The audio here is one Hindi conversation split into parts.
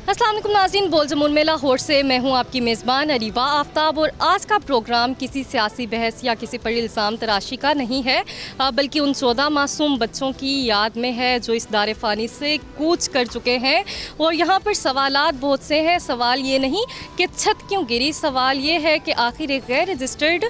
अस्सलाम वालेकुम नाज़रीन, बोल जमून में लाहौर से मैं हूं आपकी मेज़बान अरीबा आफ्ताब। और आज का प्रोग्राम किसी सियासी बहस या किसी पर इल्ज़ाम तराशी का नहीं है, बल्कि उन 14 मासूम बच्चों की याद में है जो इस दारे फ़ानी से कूच कर चुके हैं। और यहाँ पर सवालात बहुत से हैं। सवाल ये नहीं कि छत क्यों गिरी, सवाल ये है कि आखिर एक गैर रजिस्टर्ड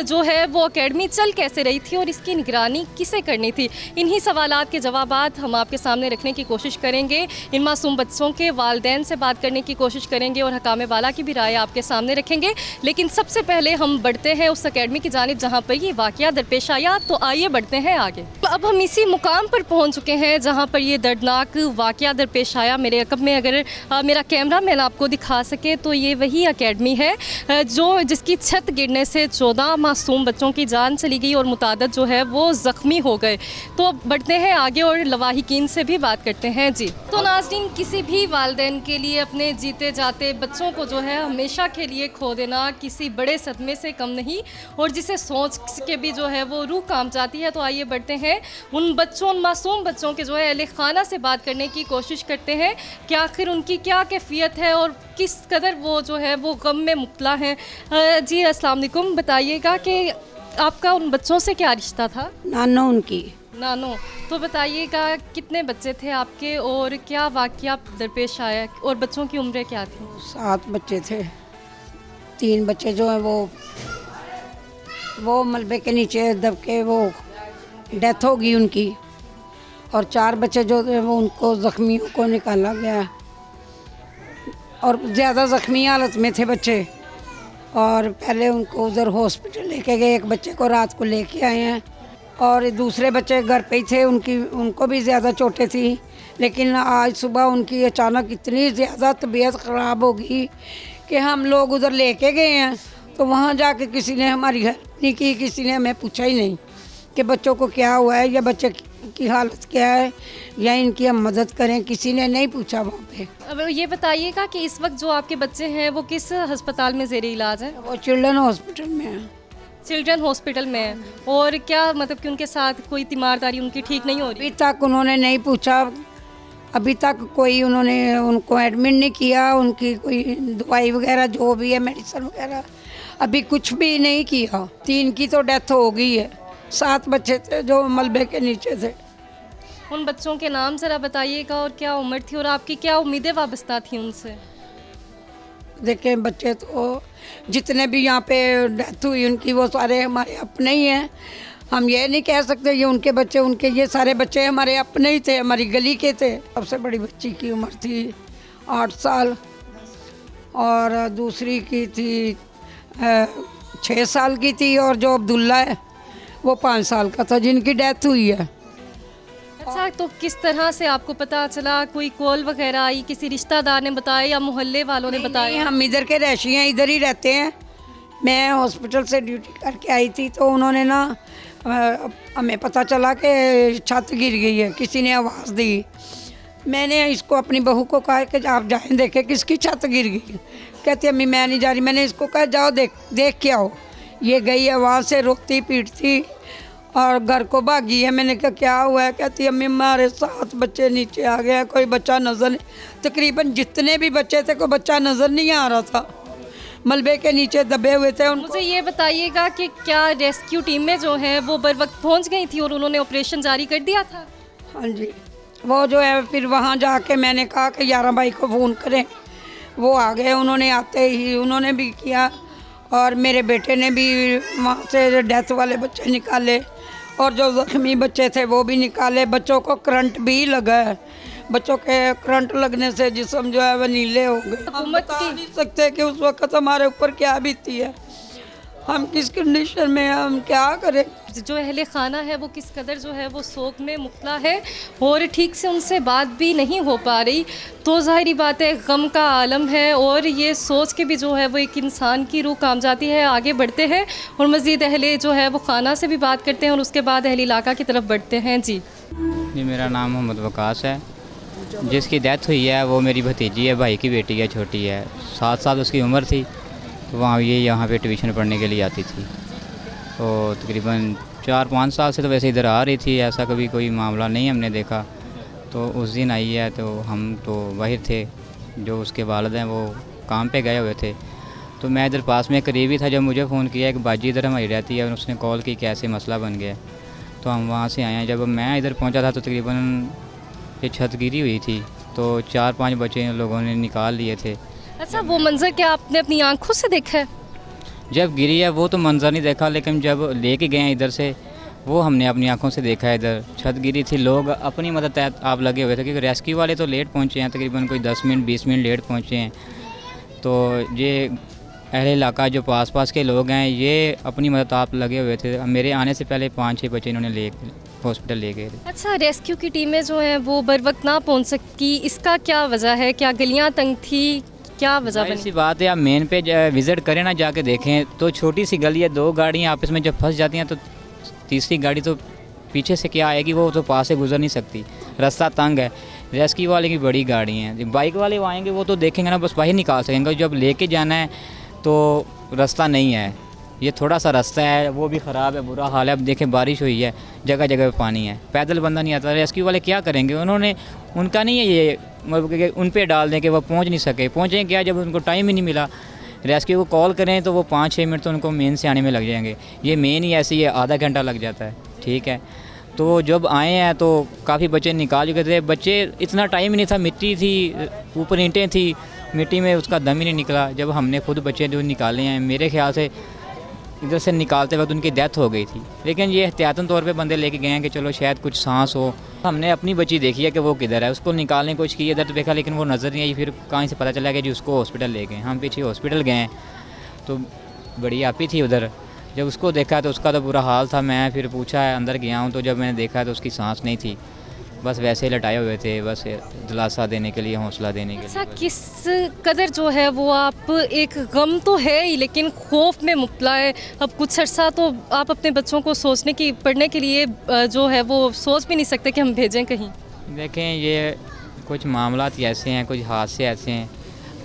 जो है वो अकेडमी चल कैसे रही थी और इसकी निगरानी किसे करनी थी। इन्हीं सवालात के जवाबात हम आपके सामने रखने की कोशिश करेंगे। इन मासूम बच्चों के वालिदैन से बात करने की कोशिश करेंगे और हकाम वाला की भी राय आपके सामने रखेंगे। लेकिन सबसे पहले हम बढ़ते हैं उस अकेडमी की जानिब जहां पर ये वाक़या दरपेश आया। तो आइए बढ़ते हैं आगे। अब हम इसी मुकाम पर पहुंच चुके हैं जहां पर ये दर्दनाक वाक़या दरपेश आया। मेरे अकब में अगर मेरा कैमरा मैन आपको दिखा सके तो ये वही अकेडमी है जिसकी छत गिरने से 14 मासूम बच्चों की जान चली गई और मुतादद जो है वो ज़ख्मी हो गए। तो बढ़ते हैं आगे और लवाहिकीन से भी बात करते हैं। जी तो नाज़रीन, किसी भी वालिदैन के लिए अपने जीते जाते बच्चों को जो है हमेशा के लिए खो देना किसी बड़े सदमे से कम नहीं, और जिसे सोच के भी जो है वो रूह काम जाती है। तो आइए बढ़ते हैं उन मासूम बच्चों के जो है अहले खाना से बात करने की कोशिश करते हैं कि आखिर उनकी क्या कैफियत है और किस कदर वो जो है वो गम में मुब्तला हैं। जी अस्सलाम वालेकुम, बताइएगा कि आपका उन बच्चों से क्या रिश्ता था? नानो उनकी। नानो, तो बताइएगा कितने बच्चे थे आपके और क्या वाक़या दरपेश आया और बच्चों की उम्रें क्या थी? 7 बच्चे थे। 3 बच्चे जो हैं वो मलबे के नीचे दब के वो डेथ हो गई उनकी, और 4 बच्चे जो थे वो उनको ज़ख्मियों को निकाला गया, और ज़्यादा ज़ख्मी हालत में थे बच्चे। और पहले उनको उधर हॉस्पिटल लेके गए, एक बच्चे को रात को लेके आए हैं, और दूसरे बच्चे घर पे ही थे, उनको भी ज़्यादा चोटें थी। लेकिन आज सुबह उनकी अचानक इतनी ज़्यादा तबीयत ख़राब हो गई कि हम लोग उधर लेके गए हैं, तो वहाँ जाके किसी ने हमारी हेल्प नहीं की, किसी ने हमें पूछा ही नहीं कि बच्चों को क्या हुआ है या बच्चे की हालत क्या है या इनकी हम मदद करें, किसी ने नहीं पूछा वहाँ पे। अब ये बताइएगा कि इस वक्त जो आपके बच्चे हैं वो किस अस्पताल में ज़ेरे इलाज हैं? वो चिल्ड्रन हॉस्पिटल में है। चिल्ड्रन हॉस्पिटल में है। और क्या मतलब कि उनके साथ कोई तीमारदारी उनकी ठीक नहीं हो रही? अभी तक उन्होंने नहीं पूछा, अभी तक कोई उन्होंने उनको एडमिट नहीं किया, उनकी कोई दवाई वगैरह जो भी है मेडिसिन वगैरह अभी कुछ भी नहीं किया। 3 की तो डेथ हो गई है, 7 बच्चे थे जो मलबे के नीचे थे। उन बच्चों के नाम ज़रा बताइएगा और क्या उम्र थी और आपकी क्या उम्मीदें वाबस्ता थी उनसे? देखें, बच्चे तो जितने भी यहाँ पे डेथ हुई उनकी वो सारे हमारे अपने ही हैं। हम ये नहीं कह सकते ये उनके बच्चे, उनके ये सारे बच्चे हमारे अपने ही थे, हमारी गली के थे। सबसे बड़ी बच्ची की उम्र थी 8 साल और दूसरी की थी 6 साल की थी, और जो अब्दुल्ला है वो 5 साल का था जिनकी डेथ हुई है। अच्छा, तो किस तरह से आपको पता चला? कोई कॉल वगैरह आई, किसी रिश्तेदार ने बताया या मोहल्ले वालों ने बताया? हम इधर के रहशी हैं, इधर ही रहते हैं। मैं हॉस्पिटल से ड्यूटी करके आई थी तो उन्होंने ना हमें पता चला कि छत गिर गई है, किसी ने आवाज़ दी। मैंने इसको अपनी बहू को कहा कि आप जाएं देखें किसकी छत गिर गई। कहती अम्मी मैं नहीं जा रही। मैंने इसको कहा जाओ देख के आओ। ये गई आवाज़ से रोती पीटती और घर को भागी है। मैंने कहा क्या हुआ है? कहती अम्मी हमारे 7 बच्चे नीचे आ गए, कोई बच्चा नज़र नहीं, तकरीबन जितने भी बच्चे थे कोई बच्चा नज़र नहीं आ रहा था, मलबे के नीचे दबे हुए थे। मुझे ये बताइएगा कि क्या रेस्क्यू टीमें जो हैं वो बर वक्त पहुँच गई थी और उन्होंने ऑपरेशन जारी कर दिया था? हाँ जी, वो जो है फिर वहाँ जाके मैंने कहा कि 11 भाई को फ़ोन करें, वो आ गए। उन्होंने आते ही उन्होंने भी किया और मेरे बेटे ने भी वहाँ से डेथ वाले बच्चे निकाले और जो ज़ख्मी बच्चे थे वो भी निकाले। बच्चों को करंट भी लगा है, बच्चों के करंट लगने से जिस्म जो है वह नीले हो गए। हम बता नहीं सकते कि उस वक़्त हमारे ऊपर क्या बीती है, हम किस कंडीशन में हैं, हम क्या करें। जो अहले खाना है वो किस कदर जो है वो शोक में मुब्तला है और ठीक से उनसे बात भी नहीं हो पा रही। तो ज़ाहिरी बात है गम का आलम है और ये सोच के भी जो है वो एक इंसान की रूह काम जाती है। आगे बढ़ते हैं और मज़ीद अहले जो है वो खाना से भी बात करते हैं और उसके बाद अहले इलाका की तरफ बढ़ते हैं। जी मेरा नाम मोहम्मद वकास है। जिसकी डेथ हुई है वो मेरी भतीजी है, भाई की बेटी है, छोटी है, 7 साल उसकी उम्र थी। तो यहाँ पे ट्यूशन पढ़ने के लिए आती थी। तो तकरीबन 4-5 साल से तो वैसे इधर आ रही थी, ऐसा कभी कोई मामला नहीं हमने देखा। तो उस दिन आई है तो हम तो बाहर थे, जो उसके वालिद हैं वो काम पे गए हुए थे। तो मैं इधर पास में करीबी था, जब मुझे फ़ोन किया एक बाजी इधर हमारी रहती है और उसने कॉल की कि ऐसे मसला बन गया। तो हम वहाँ से आए हैं। जब मैं इधर पहुँचा था तो तकरीबन ये छत गिरी हुई थी, तो 4-5 बच्चे इन लोगों ने निकाल लिए थे। अच्छा, वो मंजर क्या आपने अपनी आंखों से देखा है? जब गिरी है वो तो मंजर नहीं देखा, लेकिन जब लेके गए हैं इधर से वो हमने अपनी आंखों से देखा है। इधर छत गिरी थी, लोग अपनी मदद तहत आप लगे हुए थे, क्योंकि रेस्क्यू वाले तो लेट पहुँचे हैं, तकरीबन कोई 10 मिनट 20 मिनट लेट पहुँचे हैं। तो ये अहले इलाका जो पास के लोग हैं ये अपनी मदद आप लगे हुए थे। मेरे आने से पहले 5-6 बच्चे इन्होंने हॉस्पिटल ले गए थे। अच्छा, रेस्क्यू की टीमें जो हैं वो बर वक्त ना पहुंच सकी, इसका क्या वजह है? क्या गलियां तंग थी, क्या वजह बनी? ऐसी बात है, आप मेन पे विज़िट करें ना, जाके देखें तो छोटी सी गली है, 2 गाड़ियाँ आपस में जब फंस जाती हैं तो तीसरी गाड़ी तो पीछे से क्या आएगी, वो तो पास से गुजर नहीं सकती, रास्ता तंग है। रेस्क्यू वाले की बड़ी गाड़ी हैं, बाइक वाले वो आएंगे वो तो देखेंगे ना, बस बाहर निकाल सकेंगे। जब लेके जाना है तो रास्ता नहीं है, ये थोड़ा सा रास्ता है वो भी ख़राब है, बुरा हाल है। अब देखें बारिश हुई है, जगह जगह पे पानी है, पैदल बंदा नहीं आता। रेस्क्यू वाले क्या करेंगे? उन्होंने उनका नहीं है ये मतलब कि उन पे डाल दें कि वो पहुंच नहीं सके। पहुंचें क्या जब उनको टाइम ही नहीं मिला? रेस्क्यू को कॉल करें तो वो 5-6 मिनट तो उनको मेन से आने में लग जाएंगे। ये मेन ही ऐसी है, आधा घंटा लग जाता है, ठीक है। तो जब आए हैं तो काफ़ी बच्चे निकाल चुके थे। बच्चे इतना टाइम ही नहीं था, मिट्टी थी, ऊपर ईंटें थी, मिट्टी में उसका दम ही नहीं निकला। जब हमने खुद बच्चे जो निकाले हैं, मेरे ख्याल से इधर से निकालते वक्त उनकी डेथ हो गई थी, लेकिन ये एहतियातन तौर पे बंदे लेके गए हैं कि चलो शायद कुछ सांस हो। हमने अपनी बच्ची देखी है कि वो किधर है, उसको निकालने की कोशिश की, इधर तो देखा लेकिन वो नज़र नहीं आई। फिर कहाँ से पता चला कि जी उसको हॉस्पिटल ले गए। हम पीछे हॉस्पिटल गए तो बड़ी आपी थी उधर, जब उसको देखा तो उसका तो बुरा हाल था। मैं फिर पूछा है, अंदर गया हूँ तो जब मैंने देखा तो उसकी सांस नहीं थी, बस वैसे ही लटाए हुए थे, बस दिलासा देने के लिए, हौसला देने के लिए। अच्छा, किस कदर जो है वो आप, एक गम तो है ही लेकिन खौफ में मुब्तला है। अब कुछ अर्सा तो आप अपने बच्चों को सोचने की, पढ़ने के लिए जो है वो सोच भी नहीं सकते कि हम भेजें कहीं। देखें ये कुछ मामलात ऐसे हैं, कुछ हादसे ऐसे हैं।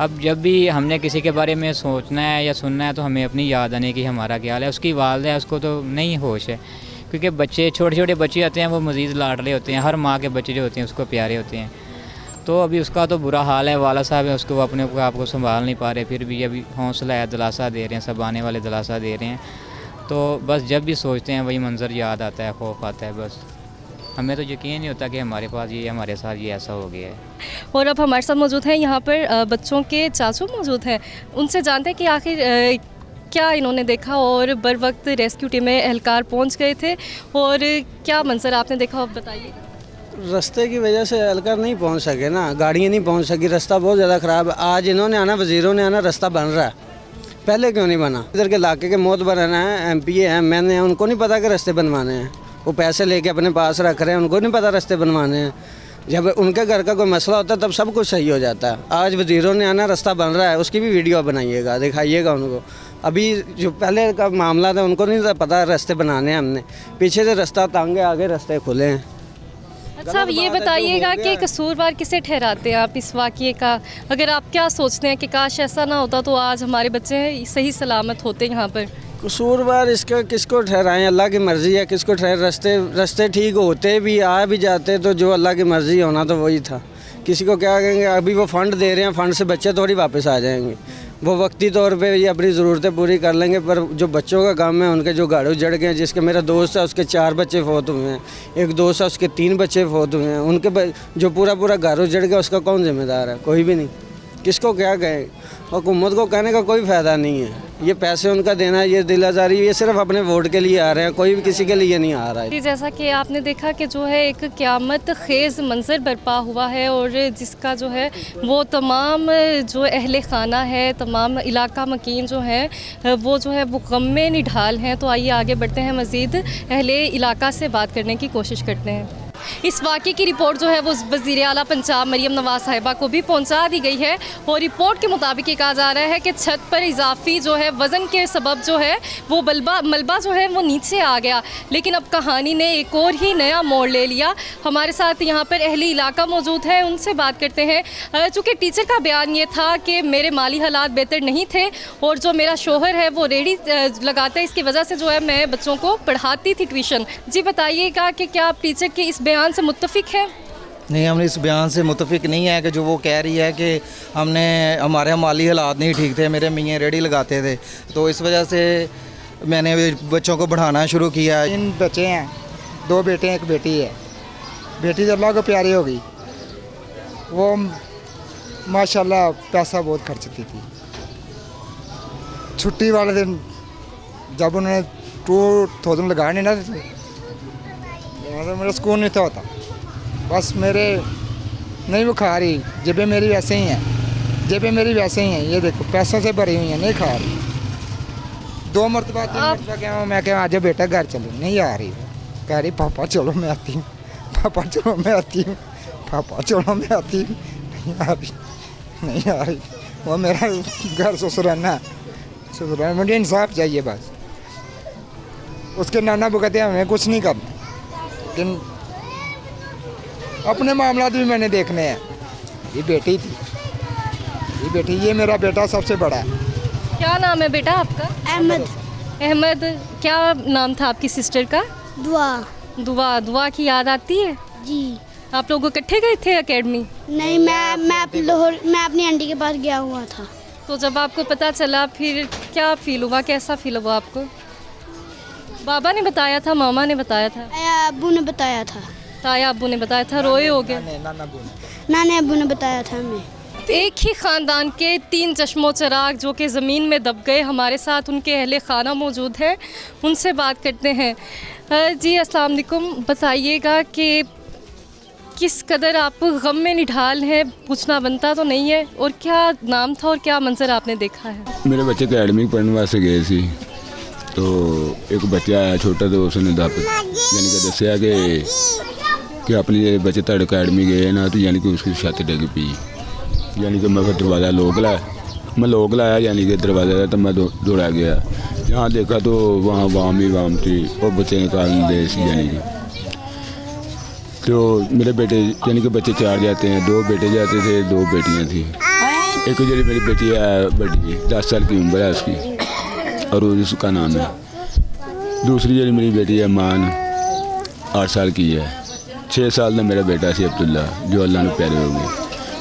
अब जब भी हमने किसी के बारे में सोचना है या सुनना है तो हमें अपनी याद आने की हमारा ख्याल है। उसकी वालिदा है, उसको तो नहीं होश है, क्योंकि बच्चे छोटे छोटे बच्चे होते हैं वो मज़ीद लाडले होते हैं। हर माँ के बच्चे जो होते हैं उसको प्यारे होते हैं। तो अभी उसका तो बुरा हाल है, वाला साहब है, उसको वो अपने आप को संभाल नहीं पा रहे, फिर भी अभी हौसला है, दिलासा दे रहे हैं, सब आने वाले दिलासा दे रहे हैं। तो बस जब भी सोचते हैं वही मंज़र याद आता है, खौफ आता है। बस हमें तो यकीन नहीं होता कि हमारे पास ये, हमारे साथ ये ऐसा हो गया है। और अब हमारे साथ मौजूद हैं यहाँ पर बच्चों के चाचू मौजूद हैं, उनसे जानते हैं कि आखिर क्या इन्होंने देखा और बर वक्त रेस्क्यू टीम में एहलकार पहुँच गए थे और क्या मंजर आपने देखा, आप बताइए। रास्ते की वजह से एहलकार नहीं पहुंच सके ना, गाड़ियाँ नहीं पहुंच सकी, रास्ता बहुत ज़्यादा ख़राब है। आज इन्होंने आना, वज़ीरों ने आना, रास्ता बन रहा है, पहले क्यों नहीं बना? इधर के इलाके के मोतबर हैं, MP हैं, मैंने हैं, उनको नहीं पता कि रास्ते बनवाने हैं। वो पैसे लेके अपने पास रख रहे हैं, उनको नहीं पता रास्ते बनवाने हैं। जब उनके घर का कोई मसला होता है तब सब कुछ सही हो जाता है। आज वज़ीरों ने आना, रास्ता बन रहा है, उसकी भी वीडियो बनाइएगा, दिखाइएगा उनको। अभी जो पहले का मामला था उनको नहीं पता रास्ते बनाने हैं हमने, पीछे से रास्ता तंग है, आगे रास्ते खुले हैं। अच्छा, अब ये बताइएगा कि कसूरवार किसे ठहराते हैं आप इस वाक़ये का? अगर आप क्या सोचते हैं कि काश ऐसा ना होता तो आज हमारे बच्चे सही सलामत होते यहाँ पर? कसूरवार इसका किसको ठहराएं, अल्लाह की मर्ज़ी है, किसको ठहर। रास्ते ठीक होते भी, आ भी जाते तो जो अल्लाह की मर्ज़ी होना तो वही था। किसी को क्या कहेंगे? अभी वो फ़ंड दे रहे हैं, फ़ंड से बच्चे थोड़ी वापस आ जाएंगे। वो वक्ती तौर पे ये अपनी ज़रूरतें पूरी कर लेंगे, पर जो बच्चों का काम है उनके जो गाड़ू जड़ गए हैं, जिसके मेरा दोस्त है उसके 4 बच्चे फौत हुए हैं, एक दोस्त है उसके 3 बच्चे फौत हुए हैं, उनके जो पूरा गाड़ू जड़ गया उसका कौन जिम्मेदार है? कोई भी नहीं। किसको क्या कहें? हुकूमत को कहने का कोई फ़ायदा नहीं है। ये पैसे उनका देना, ये दिलाजारी, ये सिर्फ अपने वोट के लिए आ रहे हैं, कोई भी किसी के लिए नहीं आ रहा है। जैसा कि आपने देखा कि जो है एक क़यामत खेज़ मंजर बर्पा हुआ है और जिसका जो है वो तमाम जो अहले खाना है, तमाम इलाका मकीन जो है वो जो है वो गम में निढाल हैं। तो आइए आगे बढ़ते हैं, मज़ीद अहले इलाका से बात करने की कोशिश करते हैं। इस वाक़े की रिपोर्ट जो है वो वज़ीर आला पंजाब मरीम नवाज़ साहिबा को भी पहुंचा दी गई है और रिपोर्ट के मुताबिक ये कहा जा रहा है कि छत पर इजाफी जो है वज़न के सबब जो है वो मलबा जो है वो नीचे आ गया। लेकिन अब कहानी ने एक और ही नया मोड़ ले लिया। हमारे साथ यहाँ पर अहली इलाका मौजूद है, उनसे बात करते हैं। चूँकि टीचर का बयान ये था कि मेरे माली हालात बेहतर नहीं थे और जो मेरा शोहर है वो रेडी लगाता है, इसकी वजह से जो है मैं बच्चों को पढ़ाती थी ट्यूशन। जी बताइएगा कि क्या आप टीचर के इस बयान से मुत्तफिक हैं? नहीं, हम इस बयान से मुतफिक नहीं है कि जो वो कह रही है कि हमारे माली हालात नहीं ठीक थे, मेरे मियाँ रेडी लगाते थे, तो इस वजह से मैंने बच्चों को बढ़ाना शुरू किया। 3 बच्चे हैं, 2 बेटे हैं, 1 बेटी है। बेटी तो अल्लाह को प्यारी हो गई, वो माशाल्लाह पैसा बहुत खर्चती थी। छुट्टी वाले दिन जब उन्होंने 2000 लगाने ना थे तो मेरा सुकून नहीं था होता। बस मेरे नहीं वो खा रही, जेबें मेरी वैसे ही हैं, जेबें मेरी वैसे ही हैं, ये देखो पैसों से भरी हुई हैं, नहीं खा रही। 2 मरतबा 3 मरतबा क्या मैं क्या आज बेटा घर चलो, नहीं आ रही, कह रही पापा चलो मैं आती हूँ, पापा चलो मैं आती हूँ, पापा चलो मैं आती हूँ, नहीं आ रही, नहीं आ रही। वो मेरा घर ससुराना है, ससुराना, मुझे इंसाफ चाहिए बस। उसके नाना वो कहते हैं हमें कुछ नहीं करना, लेकिन अपने मामला भी मैंने देखने हैं। ये बेटी थी, ये बेटी, ये मेरा बेटा सबसे बड़ा है। क्या नाम है बेटा आपका? अहमद। अहमद। क्या नाम था आपकी सिस्टर का? दुआ। दुआ। दुआ की याद आती है? जी आप लोग इकट्ठे गए थे एकेडमी? नहीं, मैं लाहौर, मैं अपनी आंटी के पास गया हुआ था। तो जब आपको पता चला फिर क्या फील हुआ, कैसा फील हुआ आपको? बाबा ने बताया था, मामा ने बताया था, अब्बू ने बताया था, ताया अब्बू ने बताया था, रोए हो गए? नाने अब्बू ने बताया था हमें। एक ही ख़ानदान के 3 चश्मो चिराग जो कि ज़मीन में दब गए, हमारे साथ उनके अहले खाना मौजूद है, उनसे बात करते हैं। जी अस्सलाम वालेकुम, बताइएगा कि किस कदर आप गम में निढाल हैं, पूछना बनता तो नहीं है, और क्या नाम था और क्या मंजर आपने देखा है? मेरे बच्चे अकेडमी पढ़ने वास्ते गए सी, तो एक बच्चा आया छोटा, तो उसने यानी कि दसिया कि अपने बच्चे तड़ अकेडमी गए ना, तो यानी कि उसकी छत डिग पी। यानी कि मैं फिर दरवाज़ा लोक लाया, यानी कि दरवाज़ा, तो मैं दौड़ा गया, यहाँ देखा तो वहाँ वाम ही वाम थी, और बच्चे निकाल दे सी। यानी कि तो मेरे बेटे यानी कि बच्चे 4 जाते हैं, 2 बेटे जाते थे, 2 बेटियाँ थी। एक जो मेरी बेटी है बड़ी 10 साल की उम्र है उसकी, और उसका नाम है। दूसरी जो मेरी बेटी है मान 8 साल की है। 6 साल का मेरा बेटा सी अब्दुल्ला, जो अल्लाह ने प्यारे हो गए।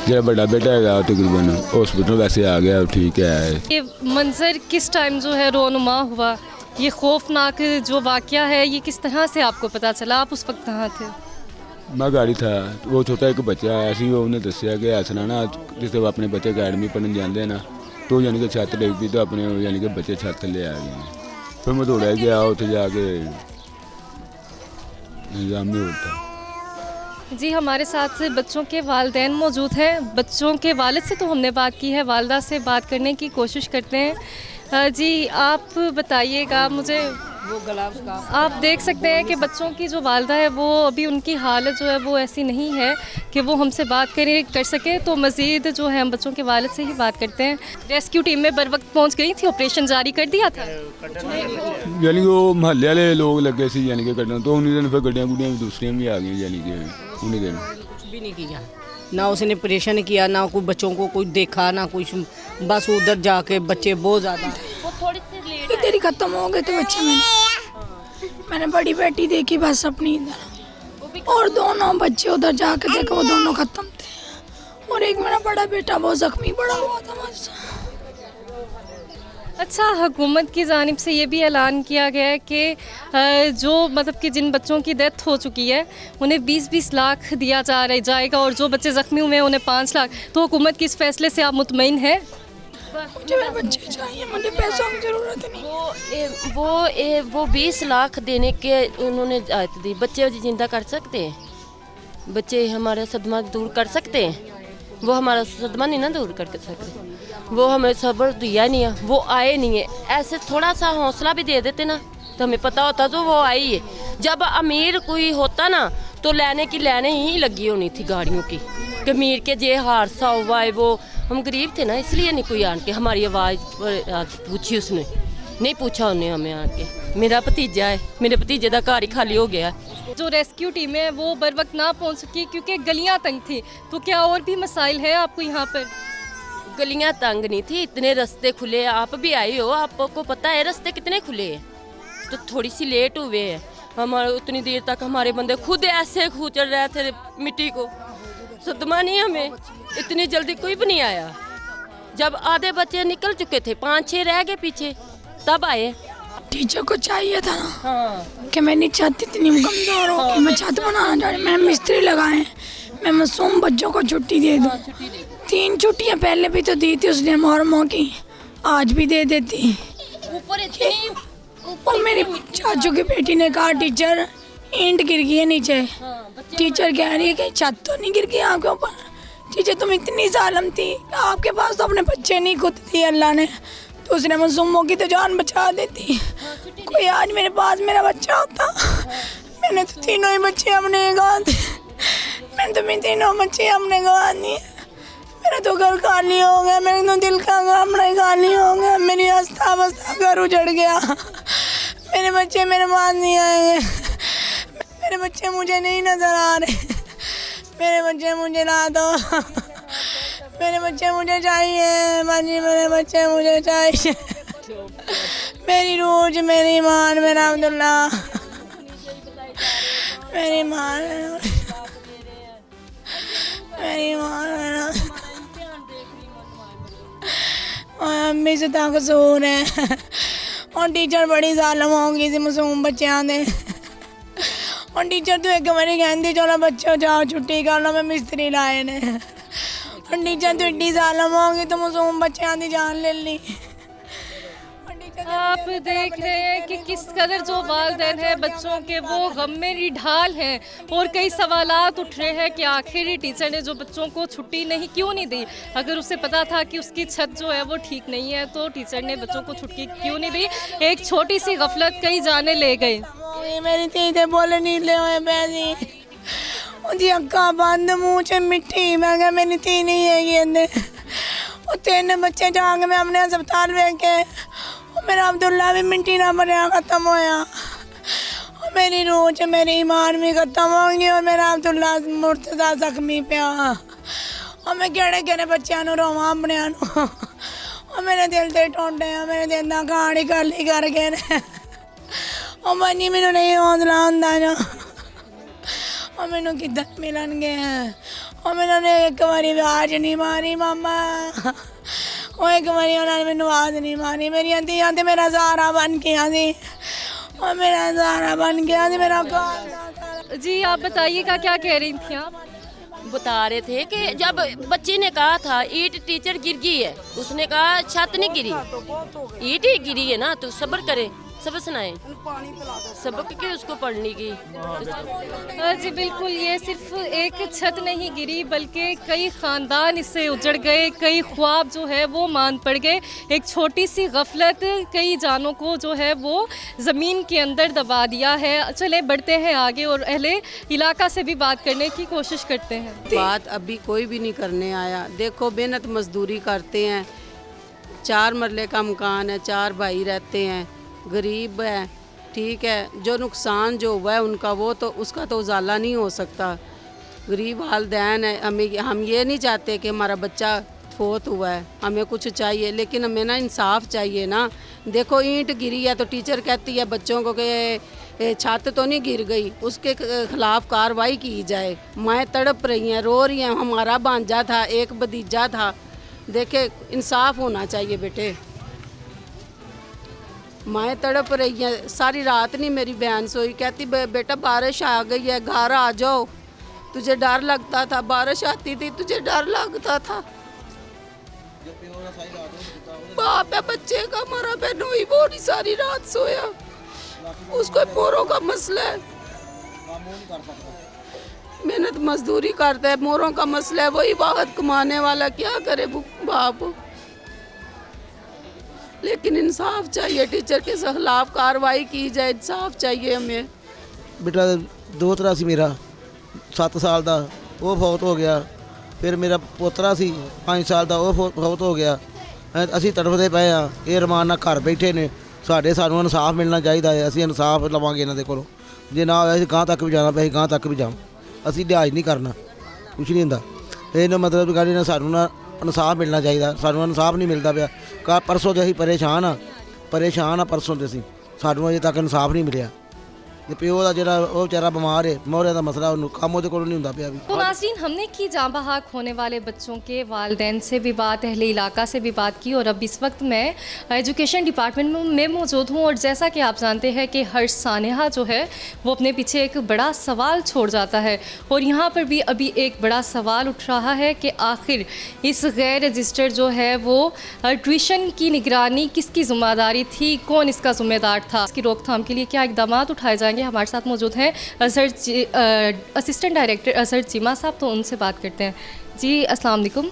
जो बड़ा बेटा है तकरीबन हॉस्पिटल वैसे आ गया, ठीक है। ये मंजर किस टाइम जो है रोनुमा हुआ, ये खौफनाक जो वाक़या है, ये किस तरह से आपको पता चला? आप उस वक्त कहाँ थे? मैं गाड़ी था, वो छोटा एक बच्चा आया सी, उन्हें दसिया कि ऐसा ना जिससे अपने बच्चे अकेडमी पढ़ने जाते हैं ना, तो यानी कि छत डिग पी, तो अपने यानी कि बच्चे छत ले आ गए। फिर मैं दौड़ा गया, उत्थे जाके इंतजाम नहीं होता। जी हमारे साथ बच्चों के वालिदैन मौजूद हैं। बच्चों के वालिद से तो हमने बात की है, वालिदा से बात करने की कोशिश करते हैं। जी आप बताइएगा मुझे, आप देख सकते हैं कि बच्चों की जो वालिदा है वो अभी उनकी हालत जो है वो ऐसी नहीं है कि वो हमसे बात कर सके, तो मज़ीद जो है हम बच्चों के वालिद से ही बात करते हैं। रेस्क्यू टीम में बर वक्त पहुँच गई थी, ऑपरेशन जारी कर दिया था? यानी कि वो महल्ले वाले लोग लगे सी, यानी कि कटना, तो उन्हीं दिन फिर गड्डियाँ गुड्डियाँ भी दूसरियाँ भी आ गई, यानी कि उन्हीं दिन कुछ भी नहीं किया, ना उसने ऑपरेशन किया, ना कोई बच्चों को कोई देखा, ना कुछ, बस उधर जाके बच्चे बहुत ज़्यादा इधर ही ख़त्म हो गए थे बच्चे। मैंने बड़ी बेटी देखी बस अपनी इधर, और दोनों बच्चे उधर जाके देखा, वो दोनों ख़त्म थे, और एक मेरा बड़ा बेटा बहुत ज़ख्मी पड़ा हुआ था मुझसे। अच्छा, हुकूमत की जानिब से ये भी ऐलान किया गया है कि जो मतलब कि जिन बच्चों की डेथ हो चुकी है उन्हें 20-20 लाख दिया जाएगा, और जो बच्चे ज़ख्मी हुए हैं उन्हें 5 लाख। तो हुकूमत के इस फैसले से आप मुतमईन हैं? मुझे मेरे बच्चे चाहिए, मुझे पैसों की ज़रूरत नहीं। वो 20 लाख देने के उन्होंने आयत दी। बच्चे जिंदा कर सकते हैं, बच्चे हमारा सदमा दूर कर सकते हैं, वो हमारा सदमा नहीं ना दूर कर सकते। वो हमें सब्र दिया नहीं है, वो आए नहीं है। ऐसे थोड़ा सा हौसला भी दे देते ना, तो हमें पता होता तो वो आई है। जब अमीर कोई होता ना, तो लेने ही लगी होनी थी गाड़ियों की, कि अमीर के जे हादसा हुआ है, वो हम गरीब थे ना, इसलिए नहीं कोई आन के हमारी आवाज़ पूछी, उसने नहीं पूछा, उन्हें हमें आन के। मेरा भतीजा है, मेरे भतीजे का घर ही खाली हो गया। जो रेस्क्यू टीम है वो बर वक्त ना पहुंच सकी क्योंकि गलियां तंग थी, तो क्या और भी मसाइल है आपको यहाँ पर? गलियां तंग नहीं थी, इतने रास्ते खुले। आप भी आई हो, आपको पता है रास्ते कितने खुले हैं, तो थोड़ी सी लेट हुए हैं। हमारे उतनी देर तक हमारे बंदे खुद ऐसे खूचल रहे थे मिट्टी को, सदमा नहीं हमें, इतनी जल्दी कोई भी नहीं आया। जब आधे बच्चे निकल चुके थे, 5-6 रह गए पीछे, तब आए। टीचर को चाहिए था ना कि मेरी छत इतनी कमजोर हो कि मैं छत बनाना चाह रही, मैं मिस्त्री लगाए, मैं मासूम बच्चों को छुट्टी दे दूँ। 3 छुट्टियाँ पहले भी तो दी थी उसने मुहर्रमों की, आज भी दे देती। और मेरी चाचू की बेटी ने कहा टीचर ईंट गिर गई है नीचे। टीचर कह रही है कि छत तो नहीं गिर गई आपके ऊपर। टीचर तुम इतनी जालिम थी, आपके पास तो अपने बच्चे नहीं खुद थी, अल्लाह ने दूसरे मासूमों की तो जान बचा देती। कोई आज मेरे पास मेरा बच्चा होता, मैंने तो तीनों ही बच्चे अपने गंवा दिए, मैंने तो मेरे तीनों बच्चे अपने गंवा दिए। मेरा तो घर खाली हो गया, मेरे तो दिल का कमरा खाली हो गया, मेरी हंसता बसता घर उजड़ गया। मेरे बच्चे मेरे पास नहीं आएंगे, मेरे बच्चे मुझे नहीं नजर आ रहे, मेरे बच्चे मुझे ला दो, मेरे बच्चे मुझे चाहिए, बाजी मेरे बच्चे मुझे चाहिए। मेरी रूज, मेरी मान, मेरा अब्दुल्ला, मेरी मान, मेरी मान, मेरा अम्मी से तो कसूर है। और टीचर बड़ी जालम होगी सी मासूम बच्चों दे। और टीचर तो एक बारी कहती चलो बच्चों जाओ छुट्टी कर लो, मैं मिस्त्री लाए ने। और टीचर तो इतनी जालम होगी तो मासूम बच्चों की जान ले ली। आप देख रहे हैं कि किस कदर जो वालिदैन हैं बच्चों के वो गम में निढाल हैं, और कई सवालात उठ रहे हैं कि आखिर टीचर ने जो बच्चों को छुट्टी क्यों नहीं दी। अगर उसे पता था कि उसकी छत जो है वो ठीक नहीं है तो टीचर ने बच्चों को छुट्टी क्यों नहीं दी। एक छोटी सी गफलत कई जाने ले गई। मेरी धी दे बोले नीले हुए पैसी, उसकी अक्का बंद, मुँह च मिट्टी। मैं क्या मेरी धी नहीं है, वो 3 बच्चे जाके मैं अपने अस्पताल वेख के, मेरा अब्दुल्ला भी मिट्टी ना बनया खत्म होया, और मेरी रोज मेरी ईमान भी खत्म होगी, और मेरा अब्दुल्ला मुर्तजा जख्मी पिया। और मैं केड़े बच्चों रोवां अपने, और मेरे दिल से टोटे, मेरे दिल का कहानी खाली कर गए। और भाजी मैनू नहीं हौसला होंदा जो, और मैनू किधर मिलणगे। और मैंने एक बारी आवाज नहीं मारी मामा, और एक बारी उन्होंने मैंने आवाज़ नहीं मारी। मेरी धीयां तो मेरा सहारा बन गया थी, और मेरा सहारा बन गया थी मेरा घर। जी आप बताइएगा क्या कह रही थी आप? बता रहे थे कि जब बच्ची ने कहा था ईंट टीचर गिर गई है, उसने कहा छत नहीं गिरी, ईंट ही गिरी है ना, तो सब्र करे, सबक सुनाए, सबक की उसको पढ़ने की। जी बिल्कुल, ये सिर्फ एक छत नहीं गिरी बल्कि कई ख़ानदान इससे उजड़ गए, कई ख्वाब जो है वो मान पड़ गए। एक छोटी सी गफलत कई जानों को जो है वो ज़मीन के अंदर दबा दिया है। चले बढ़ते हैं आगे और अहले इलाका से भी बात करने की कोशिश करते हैं। बात अभी कोई भी नहीं करने आया। देखो मेहनत मजदूरी करते हैं, 4 मरले का मकान है, 4 भाई रहते हैं, गरीब है, ठीक है। जो नुकसान जो हुआ है उनका वो तो उसका तो उजाला नहीं हो सकता। गरीब वालिदैन है, हम ये नहीं चाहते कि हमारा बच्चा फोत हुआ है, हमें कुछ चाहिए, लेकिन हमें ना इंसाफ चाहिए ना। देखो ईंट गिरी है तो टीचर कहती है बच्चों को कि छत तो नहीं गिर गई, उसके खिलाफ कार्रवाई की जाए। माएँ तड़प रही हैं, रो रही हैं, हमारा भांजा था, एक भतीजा था। देखे इंसाफ होना चाहिए बेटे। माएँ तड़प रही हैं, सारी रात नहीं मेरी बहन सोई, कहती बेटा बारिश आ गई है, घर आ जाओ, तुझे डर लगता था, बारिश आती थी तुझे डर लगता था। बाप है बच्चे का मरा, बहन हुई वो नहीं सारी रात सोया, उसको मोरों का मसला है, मेहनत मजदूरी करता है, मोरों का मसला है, वही बात कमाने वाला क्या करे बाप। लेकिन इंसाफ चाहिए, टीचर के खिलाफ कार्रवाई की जाए, इंसाफ चाहिए हमें। बेटा दोतरा सी मेरा 7 साल का, वो फौत हो गया। फिर मेरा पोतरा सी 5 साल का, वो फौत हो गया। ਅਸੀਂ ਤੜਫਦੇ ਪਏ ਆ, ਇਹ ਰਮਾਨ ਨਾਲ ਘਰ ਬੈਠੇ ਨੇ। ਸਾਨੂੰ ਇਨਸਾਫ ਮਿਲਣਾ ਚਾਹੀਦਾ ਹੈ, ਅਸੀਂ ਇਨਸਾਫ ਲਵਾਂਗੇ ਇਹਨਾਂ ਦੇ ਕੋਲੋਂ। ਜੇ ਨਾ ਹੋਇਆ ਅਸੀਂ ਗਾਂ ਤੱਕ ਵੀ ਜਾਣਾ ਪਿਆ, ਅਸੀਂ ਗਾਂ ਤੱਕ ਵੀ ਜਾਵਾਂ, ਅਸੀਂ ਲਿਹਾਜ਼ ਨਹੀਂ ਕਰਨਾ, ਕੁਛ ਨਹੀਂ ਹੁੰਦਾ। ਇਹਨੂੰ ਮਤਲਬ ਗੱਲ ਇਹਨਾਂ ਸਾਨੂੰ ਨਾ ਇਨਸਾਫ ਮਿਲਣਾ ਚਾਹੀਦਾ, ਸਾਨੂੰ ਇਨਸਾਫ ਨਹੀਂ ਮਿਲਦਾ ਪਿਆ। ਪਰਸੋਂ ਦੇ ਅਸੀਂ ਪਰੇਸ਼ਾਨ ਆ ਪਰਸੋਂ ਦੇ ਅਸੀਂ, ਸਾਨੂੰ ਅਜੇ ਤੱਕ ਇਨਸਾਫ ਨਹੀਂ ਮਿਲਿਆ। ਤੇ ਪਿਓ ਦਾ ਜਿਹੜਾ ਉਹ ਵਿਚਾਰਾ ਬਿਮਾਰ ਹੈ, ਮੋਹਰੇ ਦਾ ਮਸਲਾ, ਉਹਨੂੰ ਕੰਮ ਉਹਦੇ ਕੋਲ ਨਹੀਂ ਹੁੰਦਾ ਪਿਆ ਵੀ। तो नाज़रीन, हमने की जाँ बहक होने वाले बच्चों के वालिदैन से भी बात, अहले इलाका से भी बात की, और अब इस वक्त मैं एजुकेशन डिपार्टमेंट में मौजूद हूँ। और जैसा कि आप जानते हैं कि हर सानहा जो है वो अपने पीछे एक बड़ा सवाल छोड़ जाता है, और यहाँ पर भी अभी एक बड़ा सवाल उठ रहा है कि आखिर इस गैर रजिस्टर्ड जो है वो ट्यूशन की निगरानी किसकी ज़िम्मेदारी थी, कौन इसका ज़िम्मेदार था, इसकी रोकथाम के लिए क्या इकदाम उठाए जाएंगे। हमारे साथ मौजूद हैं असिस्टेंट डायरेक्टर अजहर चीमा साहब, तो उनसे बात करते हैं। जी अस्सलाम वालेकुम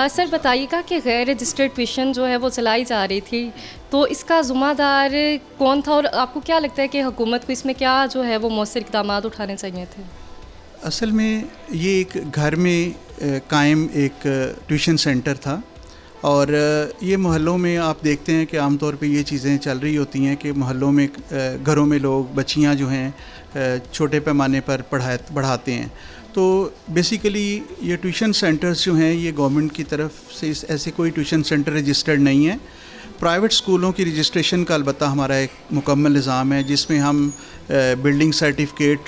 सर, बताइएगा कि गैर रजिस्टर्ड ट्यूशन जो है वो चलाई जा रही थी, तो इसका ज़िम्मेदार कौन था, और आपको क्या लगता है कि हुकूमत को इसमें क्या जो है वो मौसर इक़दाम उठाने चाहिए थे? असल में ये एक घर में कायम एक ट्यूशन सेंटर था, और ये मोहल्लों में आप देखते हैं कि आमतौर पे ये चीज़ें चल रही होती हैं कि मोहल्लों में घरों में लोग बच्चियां जो हैं छोटे पैमाने पर पढ़ाते हैं। तो बेसिकली ये ट्यूशन सेंटर्स जो हैं ये गवर्नमेंट की तरफ से ऐसे कोई ट्यूशन सेंटर रजिस्टर्ड नहीं है। प्राइवेट स्कूलों की रजिस्ट्रेशन का अलबत्ता हमारा एक मुकम्मल निज़ाम है, जिसमें हम बिल्डिंग सर्टिफिकेट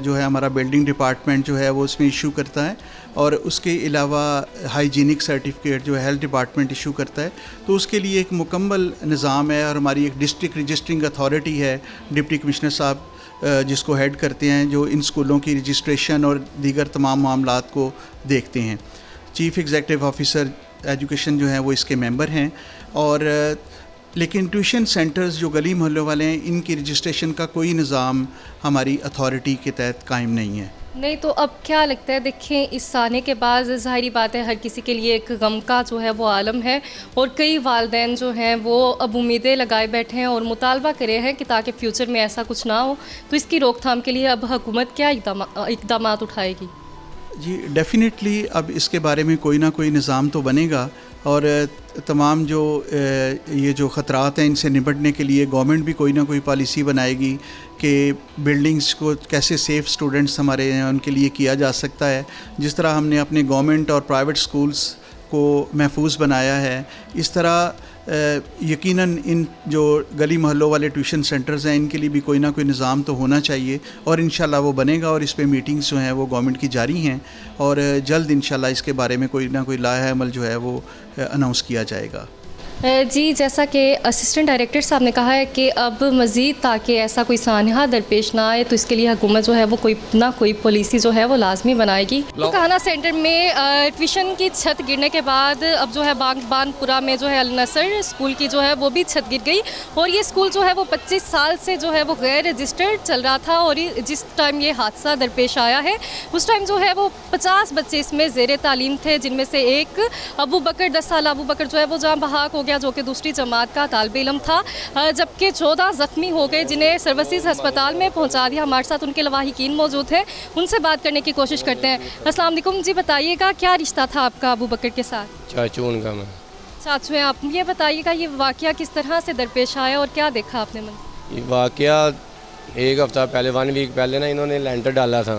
जो है हमारा बिल्डिंग डिपार्टमेंट जो है वो उसमें इशू करता है, और उसके अलावा हाइजीनिक सर्टिफिकेट जो है हेल्थ डिपार्टमेंट इशू करता है। तो उसके लिए एक मुकम्मल निज़ाम है, और हमारी एक डिस्ट्रिक्ट रजिस्टरिंग अथॉरिटी है, डिप्टी कमिश्नर साहब जिसको हेड करते हैं, जो इन स्कूलों की रजिस्ट्रेशन और दीगर तमाम मामलात को देखते हैं। चीफ़ एग्जीक्यूटिव ऑफिसर एजुकेशन जो हैं वो इसके मेंबर हैं। और लेकिन ट्यूशन सेंटर्स जो गली मोहल्लों वाले हैं, इनकी रजिस्ट्रेशन का कोई निज़ाम हमारी अथॉरिटी के तहत कायम नहीं है। नहीं, तो अब क्या लगता है, देखें इस आने के बाद ज़ाहिरी बात है हर किसी के लिए एक गम का जो है वो आलम है, और कई वालिदैन जो हैं वो अब उम्मीदें लगाए बैठे हैं और मुतालबा करे हैं कि ताकि फ़्यूचर में ऐसा कुछ ना हो। तो इसकी रोकथाम के लिए अब हुकूमत क्या इक़दाम उठाएगी? जी डेफ़िनेटली अब इसके बारे में कोई ना कोई निज़ाम तो बनेगा, और तमाम जो ये जो ख़तरात हैं इनसे निपटने के लिए गवर्नमेंट भी कोई ना कोई पॉलिसी बनाएगी कि बिल्डिंग्स को कैसे सेफ़ स्टूडेंट्स हमारे हैं उनके लिए किया जा सकता है। जिस तरह हमने अपने गवर्नमेंट और प्राइवेट स्कूल्स को महफूज बनाया है, इस तरह यकीनन इन जो गली मोहल्लों वाले ट्यूशन सेंटर्स हैं इनके लिए भी कोई ना कोई निज़ाम तो होना चाहिए, और इंशाल्लाह वो बनेगा, और इस पे मीटिंग्स जो हैं वो गवर्नमेंट की जारी हैं, और जल्द इंशाल्लाह इसके बारे में कोई ना कोई लाया अमल जो है वो अनाउंस किया जाएगा। जी, जैसा कि असिस्टेंट डायरेक्टर साहब ने कहा है कि अब मज़ीद ताकि ऐसा कोई सानहा दरपेश ना आए, तो इसके लिए हुकूमत जो है वो कोई ना कोई पॉलिसी जो है वो लाजमी बनाएगी। तो खाना सेंटर में ट्यूशन की छत गिरने के बाद अब जो है बागबानपुरा में जो है अल नसर स्कूल की जो है वो भी छत गिर गई, और ये स्कूल जो है वो 25 साल से जो है वो गैर रजिस्टर्ड चल रहा था। और जिस टाइम ये हादसा दरपेश आया है उस टाइम जो है वो 50 बच्चे इसमें ज़ेर तालीम थे, जिनमें से एक अबू बकर 10 साल अबू बकर जो है वो जाँ बहाक हो गया, जो कि दूसरी जमात का तालिब इल्म था, जबकि 14 ज़ख्मी हो गए जिन्हें सर्विसेज अस्पताल में पहुंचा दिया। हमारे साथ उनके लवाहिकीन मौजूद हैं, उनसे बात करने की कोशिश करते हैं। अस्सलाम वालेकुम जी, बताइएगा क्या रिश्ता था आपका अबू बकर के साथ? चाचू उनका मैं। चाचू हैं आप, ये बताइएगा ये वाक़या किस तरह से दरपेश आया और क्या देखा आपने? मन ये वाक़या एक हफ़्ता पहले 1 वीक पहले ना इन्होंने लेंटर डाला था,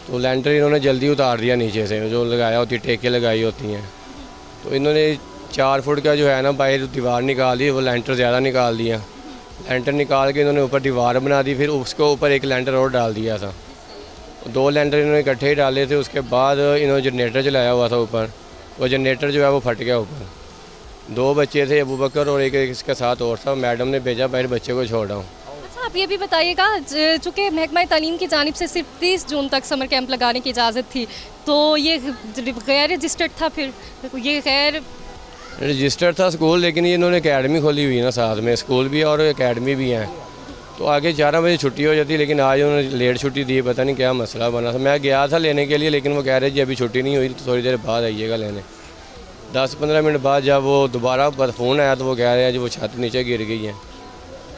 तो लेंटर इन्होंने जल्दी उतार दिया नीचे से, जो लगाया होती टेके लगाई होती हैं, तो इन्होंने 4 फुट का जो है ना बाहर दीवार निकाल दी, वो लेंटर ज़्यादा निकाल दिया। लेंटर निकाल के इन्होंने ऊपर दीवार बना दी, फिर उसके ऊपर एक लेंटर और डाल दिया था। 2 लेंटर इन्होंने इकट्ठे ही डाले थे। उसके बाद इन्होंने जनरेटर चलाया हुआ था ऊपर, वो जनरेटर जो है वो फट गया ऊपर। 2 बच्चे थे, अबू बकर और एक इसके साथ और था। मैडम ने भेजा बाहर बच्चे को छोड़ा हूँ। अच्छा, आप ये भी बताइएगा, चूँकि महकमा तालीम की जानिब से सिर्फ 30 जून तक समर कैंप लगाने की इजाज़त थी, तो ये गैर रजिस्टर्ड था, फिर ये गैर रजिस्टर्ड था स्कूल, लेकिन ये इन्होंने एकेडमी खोली हुई है ना, साथ में स्कूल भी और एकेडमी भी है। तो आगे 11 बजे छुट्टी हो जाती, लेकिन आज उन्होंने लेट छुट्टी दी, पता नहीं क्या मसला बना था। मैं गया था लेने के लिए, लेकिन वो कह रहे जी अभी छुट्टी नहीं हुई, तो थोड़ी देर बाद आइएगा लेने। 10-15 मिनट बाद जब वो दोबारा फ़ोन आया तो वो कह रहे हैं जी वो छत नीचे गिर गई है,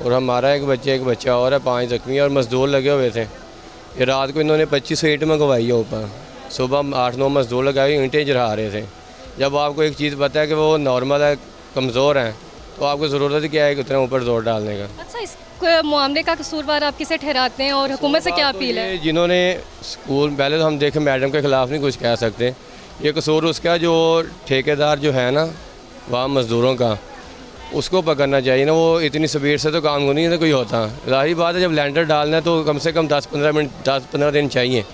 और हमारा एक बच्चा और है, 5 ज़ख्मी और मज़दूर लगे हुए थे। ये रात को इन्होंने 25 ईंट मंगवाई है ऊपर, सुबह 8-9 मज़दूर लगाए ईंटें जला रहे थे। जब आपको एक चीज़ पता है कि वो नॉर्मल है, कमज़ोर हैं, तो आपको ज़रूरत क्या है उतना ऊपर जोर डालने का। अच्छा, इस मामले का कसूरवार आप किसे ठहराते हैं और हुकूमत से क्या अपील है? जिन्होंने स्कूल, पहले तो हम देखें मैडम के ख़िलाफ़ नहीं कुछ कह सकते, ये कसूर उसका जो ठेकेदार जो है ना वहाँ मज़दूरों का, उसको पकड़ना चाहिए ना। वो इतनी स्पीड से तो काम नहीं है कोई होता। ज़ाहिर बात है जब लैंडर डालना है तो कम से कम 10-15 दिन चाहिए,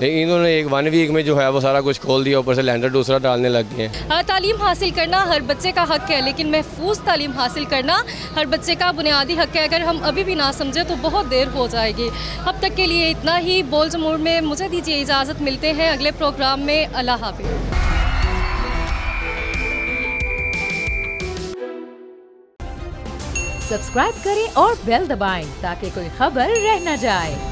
लेकिन इन्होंने 1 वीक में जो है वो सारा कुछ खोल दिया, ऊपर से लैंडर दूसरा डालने लग गए हैं। तालीम हासिल करना हर बच्चे का हक है, लेकिन महफूज तालीम हासिल करना हर बच्चे का बुनियादी हक है। अगर हम अभी भी ना समझे तो बहुत देर हो जाएगी। अब तक के लिए इतना ही। बोल जमूर में मुझे दीजिए इजाज़त, मिलते हैं अगले प्रोग्राम में। अल्लाह हाफ़िज़। सब्सक्राइब करें और बेल दबाएं ताकि कोई खबर रह न जाए।